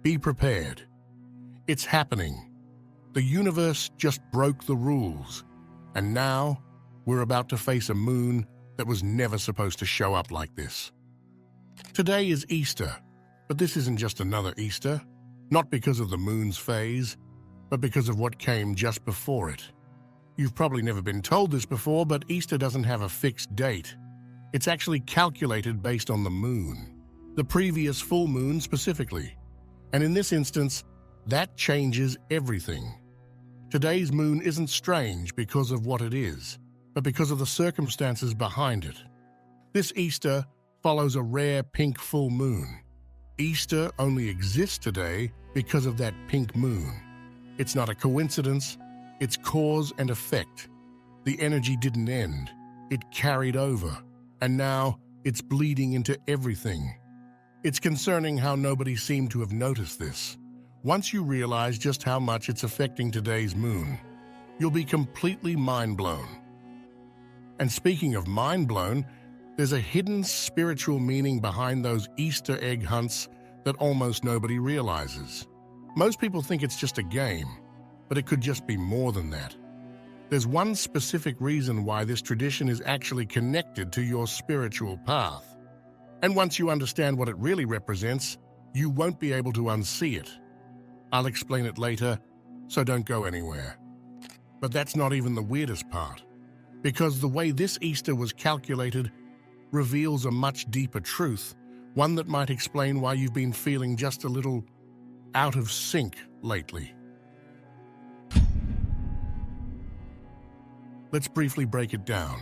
Be prepared. It's happening. The universe just broke the rules, and now we're about to face a moon that was never supposed to show up like this. Today is Easter, but this isn't just another Easter, not because of the moon's phase, but because of what came just before it. You've probably never been told this before, but Easter doesn't have a fixed date. It's actually calculated based on the moon, the previous full moon specifically. And in this instance, that changes everything. Today's moon isn't strange because of what it is, but because of the circumstances behind it. This Easter follows a rare pink full moon. Easter only exists today because of that pink moon. It's not a coincidence, it's cause and effect. The energy didn't end, it carried over, and now it's bleeding into everything. It's concerning how nobody seemed to have noticed this. Once you realize just how much it's affecting today's moon, you'll be completely mind-blown. And speaking of mind-blown, there's a hidden spiritual meaning behind those Easter egg hunts that almost nobody realizes. Most people think it's just a game, but it could just be more than that. There's one specific reason why this tradition is actually connected to your spiritual path. And once you understand what it really represents, you won't be able to unsee it. I'll explain it later, so don't go anywhere. But that's not even the weirdest part, because the way this Easter was calculated reveals a much deeper truth, one that might explain why you've been feeling just a little out of sync lately. Let's briefly break it down.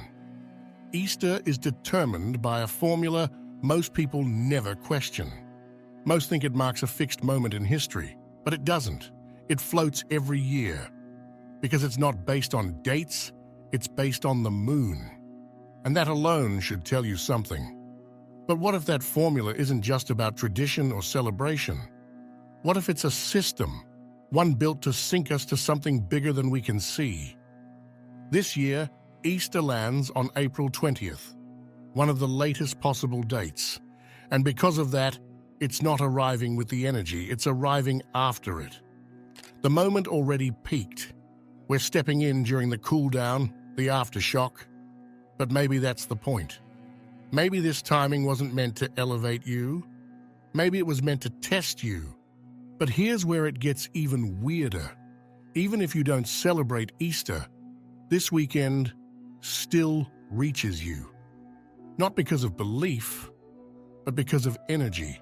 Easter is determined by a formula most people never question. Most think it marks a fixed moment in history, but it doesn't. It floats every year. Because it's not based on dates, it's based on the moon. And that alone should tell you something. But what if that formula isn't just about tradition or celebration? What if it's a system, one built to sync us to something bigger than we can see? This year, Easter lands on April 20th, one of the latest possible dates. And because of that, it's not arriving with the energy, it's arriving after it. The moment already peaked. We're stepping in during the cool down, the aftershock. But maybe that's the point. Maybe this timing wasn't meant to elevate you. Maybe it was meant to test you. But here's where it gets even weirder. Even if you don't celebrate Easter, this weekend still reaches you. Not because of belief, but because of energy.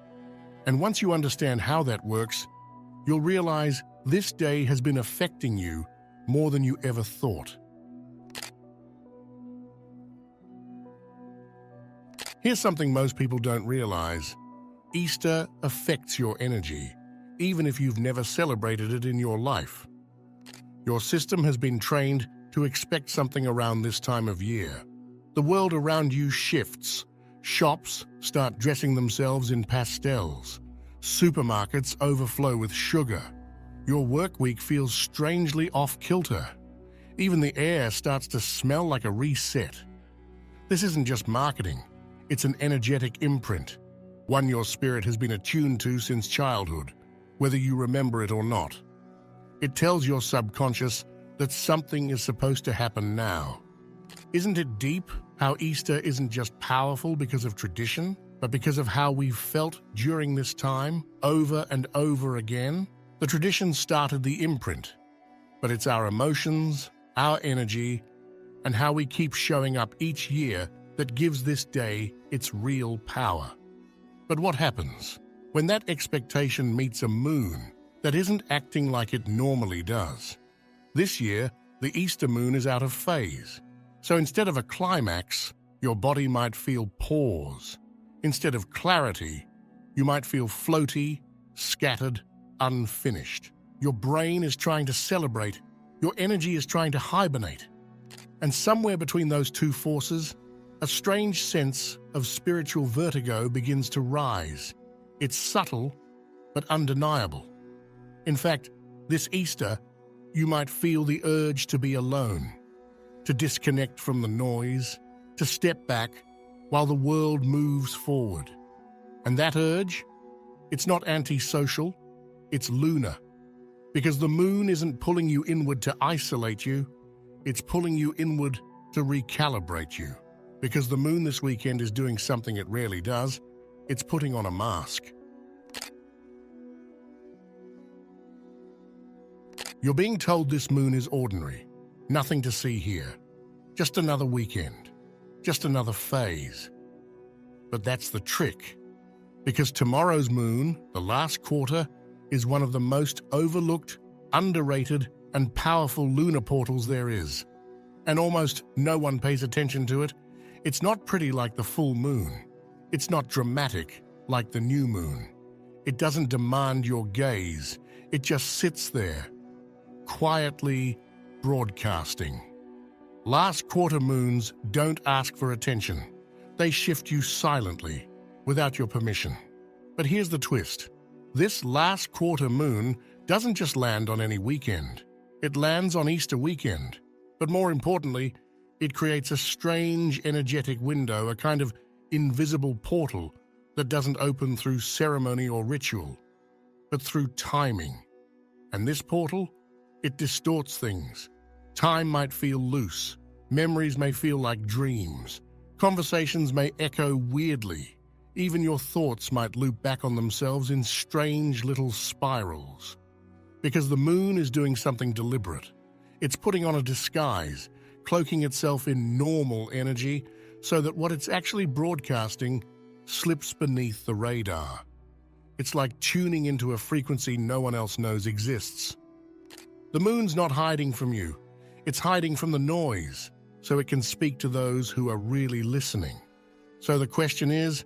And once you understand how that works, you'll realize this day has been affecting you more than you ever thought. Here's something most people don't realize. Easter affects your energy, even if you've never celebrated it in your life. Your system has been trained to expect something around this time of year. The world around you shifts. Shops start dressing themselves in pastels. Supermarkets overflow with sugar. Your work week feels strangely off-kilter. Even the air starts to smell like a reset. This isn't just marketing. It's an energetic imprint, one your spirit has been attuned to since childhood, whether you remember it or not. It tells your subconscious that something is supposed to happen now. Isn't it deep how Easter isn't just powerful because of tradition, but because of how we've felt during this time, over and over again? The tradition started the imprint, but it's our emotions, our energy, and how we keep showing up each year that gives this day its real power. But what happens when that expectation meets a moon that isn't acting like it normally does? This year, the Easter moon is out of phase. So instead of a climax, your body might feel pause. Instead of clarity, you might feel floaty, scattered, unfinished. Your brain is trying to celebrate. Your energy is trying to hibernate. And somewhere between those two forces, a strange sense of spiritual vertigo begins to rise. It's subtle, but undeniable. In fact, this Easter, you might feel the urge to be alone, to disconnect from the noise, to step back while the world moves forward. And that urge, it's not antisocial, It's lunar. Because the moon isn't pulling you inward to isolate you, it's pulling you inward to recalibrate you. Because the moon this weekend is doing something it rarely does, it's putting on a mask. You're being told this moon is ordinary, nothing to see here. Just another weekend, just another phase. But that's the trick. Because tomorrow's moon, the last quarter, is one of the most overlooked, underrated, and powerful lunar portals there is. And almost no one pays attention to it. It's not pretty like the full moon. It's not dramatic like the new moon. It doesn't demand your gaze. It just sits there, quietly broadcasting. Last quarter moons don't ask for attention. They shift you silently, without your permission. But here's the twist. This last quarter moon doesn't just land on any weekend. It lands on Easter weekend. But more importantly, it creates a strange energetic window, a kind of invisible portal that doesn't open through ceremony or ritual, but through timing. And this portal, it distorts things. Time might feel loose. Memories may feel like dreams. Conversations may echo weirdly. Even your thoughts might loop back on themselves in strange little spirals. Because the moon is doing something deliberate. It's putting on a disguise, cloaking itself in normal energy so that what it's actually broadcasting slips beneath the radar. It's like tuning into a frequency no one else knows exists. The moon's not hiding from you. It's hiding from the noise, so it can speak to those who are really listening. So the question is,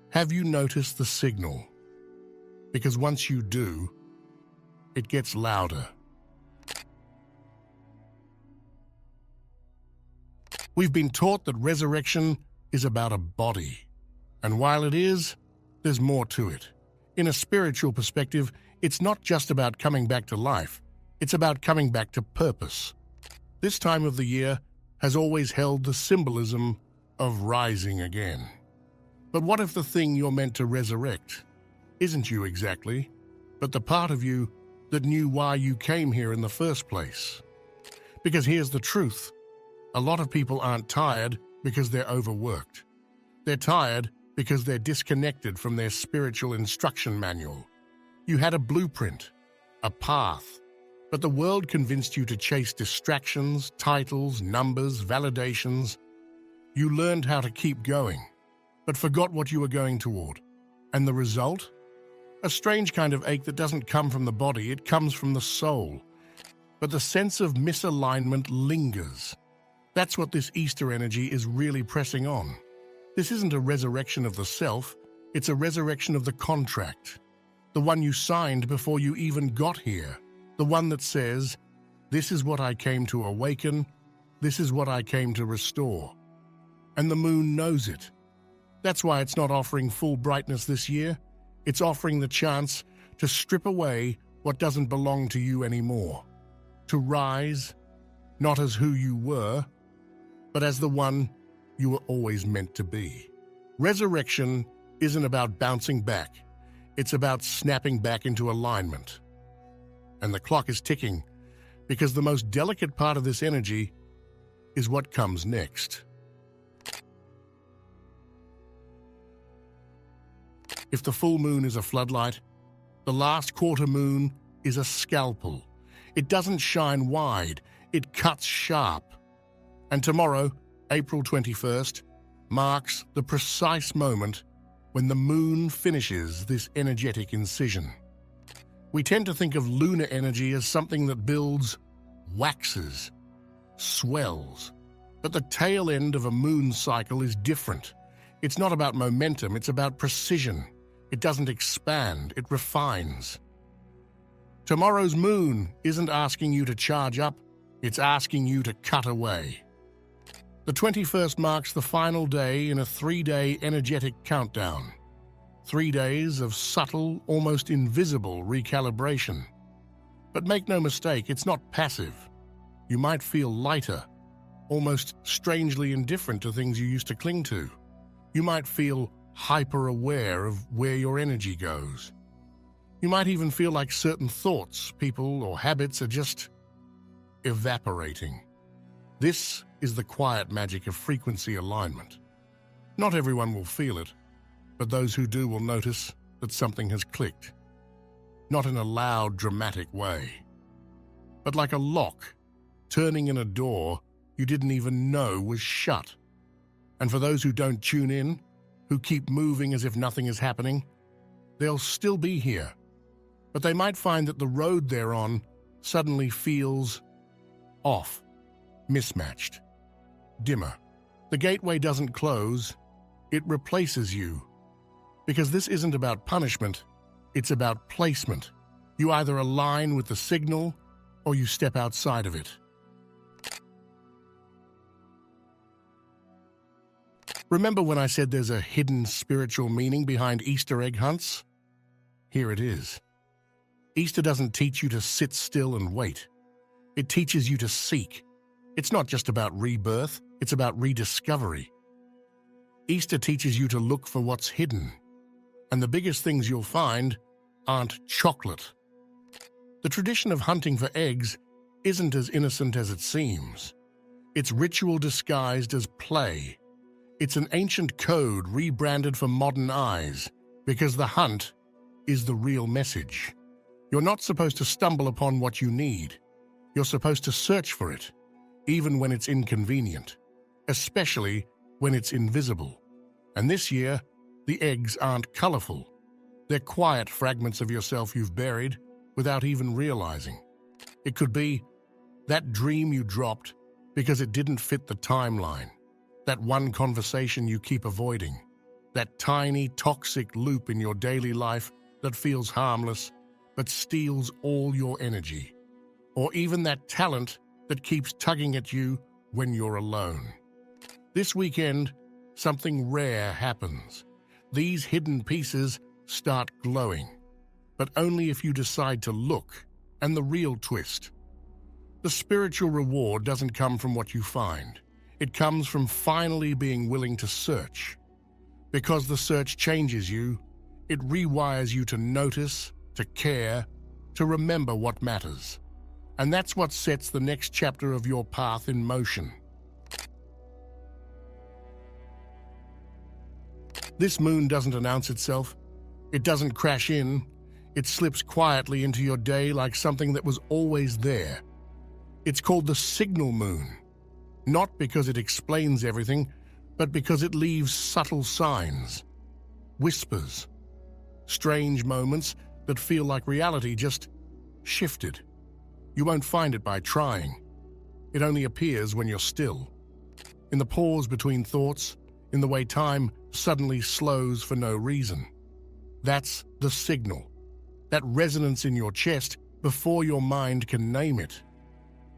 have you noticed the signal? Because once you do, it gets louder. We've been taught that resurrection is about a body. And while it is, there's more to it. In a spiritual perspective, it's not just about coming back to life. It's about coming back to purpose. This time of the year has always held the symbolism of rising again. But what if the thing you're meant to resurrect isn't you exactly, but the part of you that knew why you came here in the first place? Because here's the truth. A lot of people aren't tired because they're overworked. They're tired because they're disconnected from their spiritual instruction manual. You had a blueprint, a path, but the world convinced you to chase distractions, titles, numbers, validations. You learned how to keep going, but forgot what you were going toward. And the result? A strange kind of ache that doesn't come from the body, it comes from the soul. But the sense of misalignment lingers. That's what this Easter energy is really pressing on. This isn't a resurrection of the self, it's a resurrection of the contract. The one you signed before you even got here. The one that says, this is what I came to awaken, this is what I came to restore. And the moon knows it. That's why it's not offering full brightness this year. It's offering the chance to strip away what doesn't belong to you anymore. To rise, not as who you were, but as the one you were always meant to be. Resurrection isn't about bouncing back. It's about snapping back into alignment. And the clock is ticking because the most delicate part of this energy is what comes next. If the full moon is a floodlight, the last quarter moon is a scalpel. It doesn't shine wide, it cuts sharp. And tomorrow, April 21st, marks the precise moment when the moon finishes this energetic incision. We tend to think of lunar energy as something that builds, waxes, swells. But the tail end of a moon cycle is different. It's not about momentum, it's about precision. It doesn't expand, it refines. Tomorrow's moon isn't asking you to charge up, it's asking you to cut away. The 21st marks the final day in a 3-day energetic countdown. 3 days of subtle, almost invisible recalibration. But make no mistake, it's not passive. You might feel lighter, almost strangely indifferent to things you used to cling to. You might feel hyper-aware of where your energy goes. You might even feel like certain thoughts, people, or habits are just evaporating. This is the quiet magic of frequency alignment. Not everyone will feel it, but those who do will notice that something has clicked. Not in a loud, dramatic way, but like a lock turning in a door you didn't even know was shut. And for those who don't tune in, who keep moving as if nothing is happening, they'll still be here. But they might find that the road they're on suddenly feels off, mismatched, dimmer. The gateway doesn't close, it replaces you. Because this isn't about punishment, it's about placement. You either align with the signal or you step outside of it. Remember when I said there's a hidden spiritual meaning behind Easter egg hunts? Here it is. Easter doesn't teach you to sit still and wait. It teaches you to seek. It's not just about rebirth, it's about rediscovery. Easter teaches you to look for what's hidden. And the biggest things you'll find aren't chocolate. The tradition of hunting for eggs isn't as innocent as it seems. It's ritual disguised as play. It's an ancient code rebranded for modern eyes, because the hunt is the real message. You're not supposed to stumble upon what you need. You're supposed to search for it, even when it's inconvenient, especially when it's invisible. And this year, the eggs aren't colorful. They're quiet fragments of yourself you've buried without even realizing. It could be that dream you dropped because it didn't fit the timeline, that one conversation you keep avoiding, that tiny toxic loop in your daily life that feels harmless but steals all your energy, or even that talent that keeps tugging at you when you're alone. This weekend, something rare happens. These hidden pieces start glowing, but only if you decide to look. And the real twist: the spiritual reward doesn't come from what you find. It comes from finally being willing to search. Because the search changes you, it rewires you to notice, to care, to remember what matters. And that's what sets the next chapter of your path in motion. This moon doesn't announce itself. It doesn't crash in. It slips quietly into your day like something that was always there. It's called the signal moon, not because it explains everything, but because it leaves subtle signs, whispers, strange moments that feel like reality just shifted. You won't find it by trying. It only appears when you're still. In the pause between thoughts, in the way time suddenly slows for no reason. That's the signal. That resonance in your chest before your mind can name it.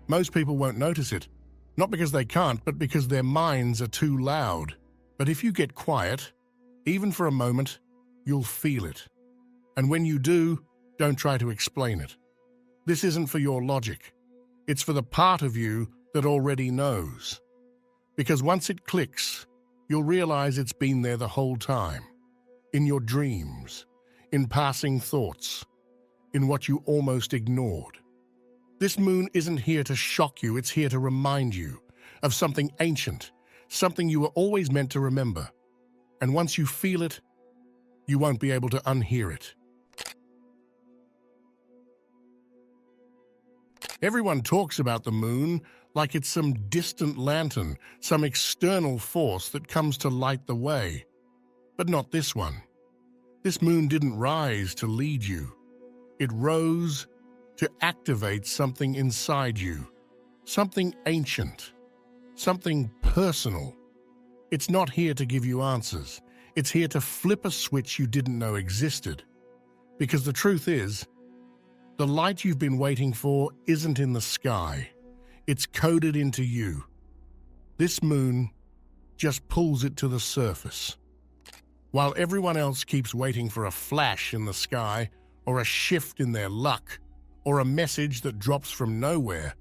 Most people won't notice it, not because they can't, but because their minds are too loud. But if you get quiet, even for a moment, you'll feel it. And when you do, don't try to explain it. This isn't for your logic. It's for the part of you that already knows. Because once it clicks, you'll realize it's been there the whole time. In your dreams, in passing thoughts, in what you almost ignored. This moon isn't here to shock you, it's here to remind you of something ancient, something you were always meant to remember. And once you feel it, you won't be able to unhear it. Everyone talks about the moon like it's some distant lantern, some external force that comes to light the way. But not this one. This moon didn't rise to lead you. It rose to activate something inside you, something ancient, something personal. It's not here to give you answers. It's here to flip a switch you didn't know existed. Because the truth is, the light you've been waiting for isn't in the sky. It's coded into you. This moon just pulls it to the surface. While everyone else keeps waiting for a flash in the sky, or a shift in their luck, or a message that drops from nowhere,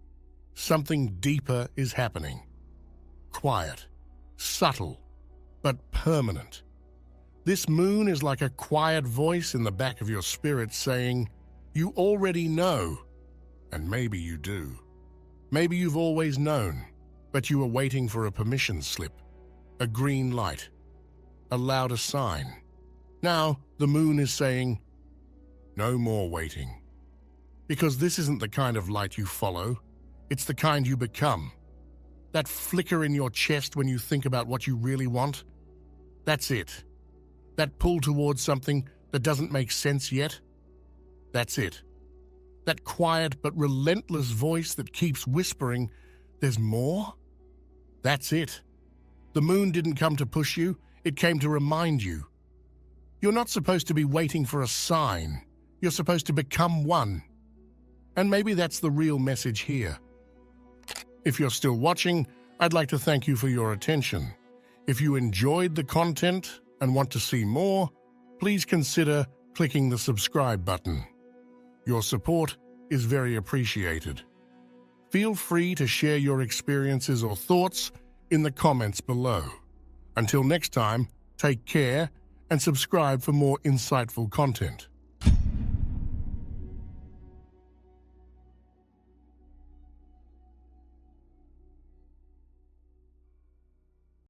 something deeper is happening. Quiet, subtle, but permanent. This moon is like a quiet voice in the back of your spirit saying, "You already know." And maybe you do. Maybe you've always known, but you were waiting for a permission slip, a green light, a louder sign. Now the moon is saying, "No more waiting." Because this isn't the kind of light you follow, it's the kind you become. That flicker in your chest when you think about what you really want, that's it. That pull towards something that doesn't make sense yet, that's it. That quiet but relentless voice that keeps whispering, "There's more?" That's it. The moon didn't come to push you, it came to remind you. You're not supposed to be waiting for a sign. You're supposed to become one. And maybe that's the real message here. If you're still watching, I'd like to thank you for your attention. If you enjoyed the content and want to see more, please consider clicking the subscribe button. Your support is very appreciated. Feel free to share your experiences or thoughts in the comments below. Until next time, take care and subscribe for more insightful content.